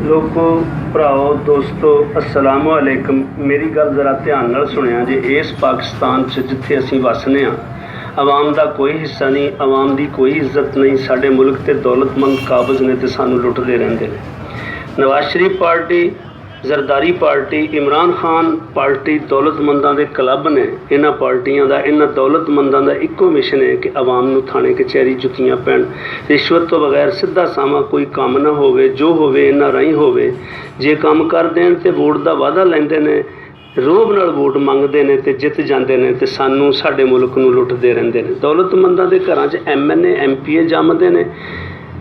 लोगो भराओ दोस्तों अस्सलाम वालेकुम। मेरी गल जरा ध्यान नाल सुनिया जे। इस पाकिस्तान च जिथे असीं वसने आवाम का कोई हिस्सा नहीं, आवाम की कोई इज्जत नहीं। साडे मुल्क ते दौलतमंद काबज ने ते सानू लुटते रहंदे ने। Nawaz Sharif party, Zardari party, Imran Khan party दौलतमंदा के क्लब ने। इन्हां पार्टियां का, इन्हां दौलतमंदा का इक्को मिशन है कि आवाम नूं थाने कचहरी जुत्तियां पैण, रिश्वत तो बगैर सीधा सावा कोई काम ना होवे, जो होवे इन्हां राही होवे। जे काम कर देण ते वोट का वादा लैंदे ने, रोब नाल वोट मंगते हैं तो जित जाते हैं तो सानू साडे मुल्क नूं लुटते रहंदे ने। दौलतमंदा के घरां च MNA MPA जमदे ने,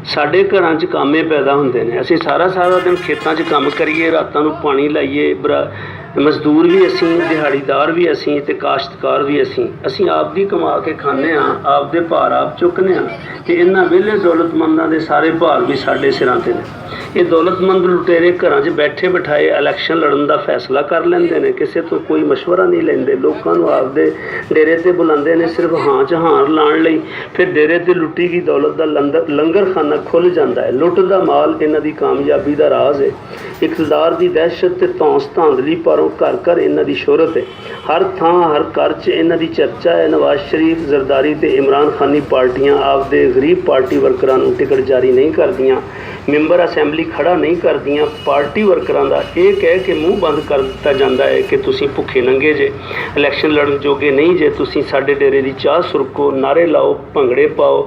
साडे घरां च कामे पैदा होंदे ने। असीं सारा दिन खेतां च काम करिए, रातां नूं पानी लाइए, मजदूर भी असीं, दिहाड़ीदार भी असीं ते काश्तकार भी असीं आप दी कमा के खाने आप दे भार आप चुकने ते इन्हां वेले दौलतमंदां दे सारे भार भी साडे सिरां ते ने। ये दौलतमंद लुटेरे घरां च बैठे बिठाए इलैक्शन लड़न का फैसला कर लेंदे ने, किसी तो कोई मशवरा नहीं लेंदे। लोकां नूं आपदे डेरे ते बुलांदे ने सिर्फ हाँ च हार लाण लई। फिर डेरे ते लुटी गई दौलत का लंगर खाना खुल जाता है। लुट दा माल इन्हां दी कामयाबी का राज है। इकतदार की दहशत ते धौंस धांधली पारों घर घर इन्हां दी शोहरत है। हर थां हर घर च इन्हां दी चर्चा है। नवाज शरीफ, जरदारी ते इमरान खानी पार्टियां आपदे गरीब पार्टी वर्करां नूं टिकट जारी नहीं करदियां, मैंबर असैंबली खड़ा नहीं करदियां। पार्टी वर्करां दा ये कह के मूँह बंद कर दिता जाता है कि तुसीं भुखे नंगे जे, इलैक्शन लड़न जोगे नहीं जे, तुसीं साडे डेरे दी चाह सुरको, नारे लाओ, भंगड़े पाओ।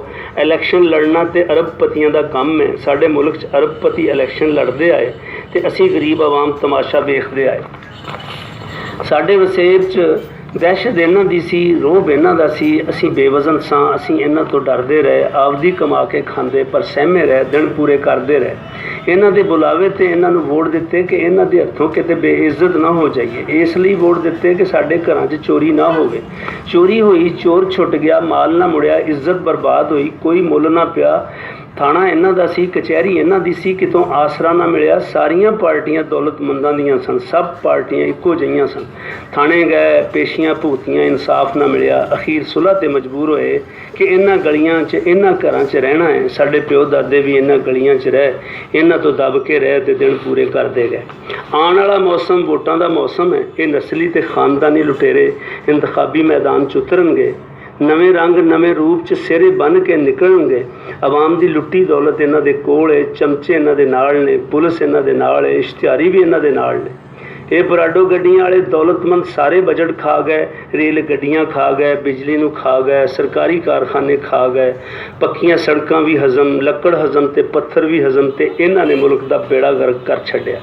इलैक्शन लड़ना ते अरबपतियां दा काम है। साडे मुल्क च अरबपति इलैक्शन लड़दे आए ते असीं गरीब आवाम तमाशा वेखदे आए। साडे वसेब च दहशत इन्हां दी सी, रोब इन्हां दा सी। असीं बेवजन सां, असीं इन्हां तो डरदे रहे, आपदी कमा के खांदे पर सहमे रहे, दिन पूरे करते रहे। इन्हां दे बुलावे ते इन्हां नूं वोट दिते कि इन्हां दे हत्थों किते बेइज्जत ना हो जाइए। इसलिए वोट दिते कि साडे घरां च चोरी ना होवे। चोरी होई, चोर छुट गया, माल ना मुड़िया, इज्जत बर्बाद हुई, कोई मुल ना पिया। थाना इन्हां दा सी, कचहरी इन्हां दी सी, कितों आसरा ना मिलिया। सारियां पार्टियां दौलतमंदां दियां सन, सब पार्टियां इक्को जिहियां सन। थाने गए, पेशियां भुगतियां, इंसाफ ना मिलिया। अखीर सुलह ते मजबूर होए कि इन्हां गलियां च, इन्हां घरां च रहना है। साडे प्यो दादे भी इन्हां गलियां च रहे, इन्हां तो दब के रहे ते दिन पूरे करते गए। आने वाला मौसम वोटां दा मौसम है। ये नस्ली ते खानदानी लुटेरे इंतखाबी मैदान च उतरनगे, नवे रंग नवे रूप च सिरे बन के निकलणगे। आवाम की लुट्टी दौलत इन्हां दे कोल है, चमचे इन्हां दे नाल ने, पुलिस इन्हां दे नाल है, इश्तिहारी भी इन्हां दे नाल ने। ये बराडो गड्डियां वाले दौलतमंद सारे बजट खा गए, रेल गड्डियां खा गए, बिजली नूं खा गए, सरकारी कारखाने खा गए, पक्कियां सड़कां भी हजम, लक्कड़ हजम ते पत्थर भी हजम ते इन्हां ने मुल्क दा बेड़ा गर्क कर छड्डिया।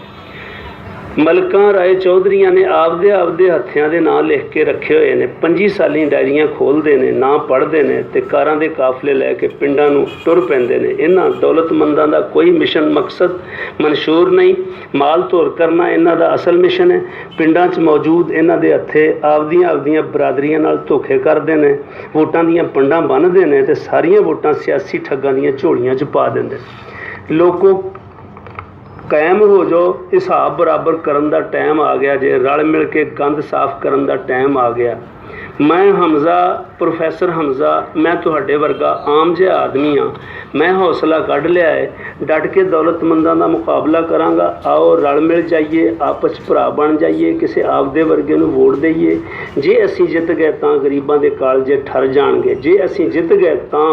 मलकां राय चौधरियां ने आपदे हत्थियां दे नां लिख के रखे हुए ने। 25 साली डायरियां खोलते हैं, ना पढ़ते हैं ते कारां दे काफले लैके पिंडां नूं टुर पैंदे ने। इन्हां दौलतमंदां दा कोई मिशन मकसद मंशूर नहीं। माल तोर करना इन्हां दा असल मिशन है। पिंडां च मौजूद इन्हां दे हत्थे आपदियां बरादरियां नाल धोखे करदे ने, वोटां दीयां पंडां बन्नदे ने ते सारियां वोटां सियासी ठग्गां दीयां झोलियां च पा दिंदे। लोगों कायम हो जाओ, हिसाब बराबर करन दा टाइम आ गया जे, रल मिल के गंद साफ करन दा टाइम आ गया। मैं हमजा, प्रोफैसर हमजा, मैं तुहाडे वर्गा आम जिहा आदमी हाँ। मैं हौसला कढ़ लिया है, डट के दौलतमंदां दा मुकाबला करांगा। आओ रल मिल जाइए, आपस भरा बन जाइए, किसी आपदे वर्गे नूं वोट दईए। जे असीं जित गए तां गरीबां दे कालजे ठर जाणगे। जे असीं जित गए तां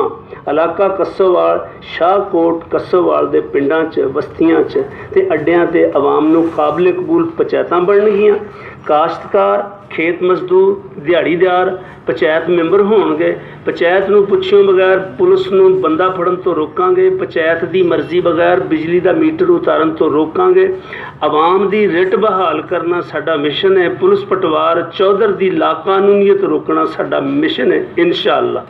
इलाका कसोवाल, शाहकोट, कसोवाल दे पिंडां च, बस्तियां च ते अड्डियां ते आवाम नूं काबिले कबूल पंचायतां बनणगीਆਂ। काश्तकार, खेत मजदूर, दिहाड़ीदार पंचायत मैंबर होणगे। पंचायत नूं पुछों बगैर पुलिस नूं बंदा फड़न तो रोकांगे। पंचायत की मर्जी बगैर बिजली का मीटर उतारन तो रोकांगे। आवाम की रिट बहाल करना साडा मिशन है। पुलिस पटवार चौधर की लाकानूनीयत रोकना साडा मिशन है। इंशाअल्लाह।